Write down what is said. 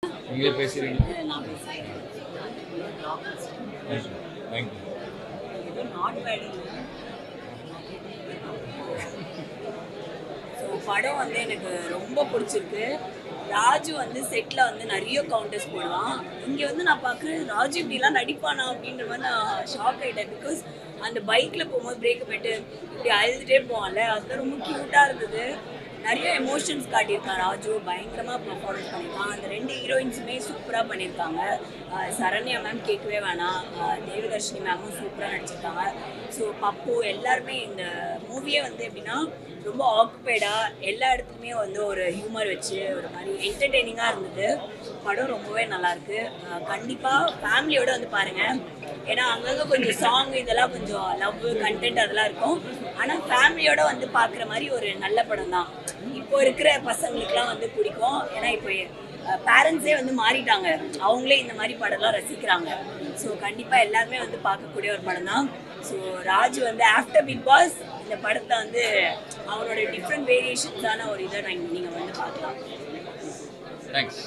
நீங்களே பேசுறீங்க. நான் பேசுறேன். Thank you. ஏதோ நாட் பேட் இல்லை. ஸோ படம் வந்து எனக்கு ரொம்ப பிடிச்சிருக்கு. ராஜு வந்து செட்டில் வந்து நிறைய கவுண்டர்ஸ் போடுவான். இங்கே வந்து நான் பார்க்குறேன் ராஜு இப்படிலாம் நடிப்பானா அப்படின்ற மாதிரி நான் ஷாக் ஆகிட்டேன். பிகாஸ் அந்த பைக்கில் போகும்போது பிரேக் போயிட்டு இப்படி அழுதுகிட்டே போவான்ல, அதுதான் ரொம்ப க்யூட்டாக இருந்தது. நிறைய எமோஷன்ஸ் காட்டியிருக்கான் ராஜு. பயங்கரமாக பர்ஃபார்மன்ஸ் பண்ணியிருக்கான். அந்த 2 ஹீரோயின்ஸுமே சூப்பராக பண்ணியிருக்காங்க. சரண்யா மேம் கேட்கவே வேணாம். தேவதர்ஷினி மேமும் சூப்பராக நடிச்சிருக்காங்க. ஸோ பப்பு எல்லாருமே இந்த மூவியே வந்து எப்படின்னா ரொம்ப ஆக்குபைடாக எல்லா இடத்துலையுமே வந்து ஒரு ஹியூமர் வச்சு ஒரு மாதிரி என்டர்டெய்னிங்காக இருந்தது. படம் ரொம்பவே நல்லாயிருக்கு. கண்டிப்பாக ஃபேமிலியோடு வந்து பாருங்கள். ஏன்னா அங்கங்கே கொஞ்சம் சாங் இதெல்லாம் கொஞ்சம் லவ் கண்டென்ட் அதெல்லாம் இருக்கும். ஆனால் ஃபேமிலியோடு வந்து பார்க்குற மாதிரி ஒரு நல்ல படம் தான். இப்போ இருக்கிற பசங்களுக்குலாம் வந்து பிடிக்கும். ஏன்னா இப்போ பேரண்ட்ஸே வந்து மாறிட்டாங்க. அவங்களே இந்த மாதிரி படம்லாம் ரசிக்கிறாங்க. ஸோ கண்டிப்பாக எல்லாருமே வந்து பார்க்கக்கூடிய ஒரு படம் தான். ஸோ ராஜு வந்து ஆஃப்டர் பிக் பாஸ் இந்த படத்தை வந்து அவனோட டிஃப்ரெண்ட் வேரியேஷன்ஸான ஒரு இதை நீங்கள் வந்து பார்க்கலாம். தேங்க்ஸ்.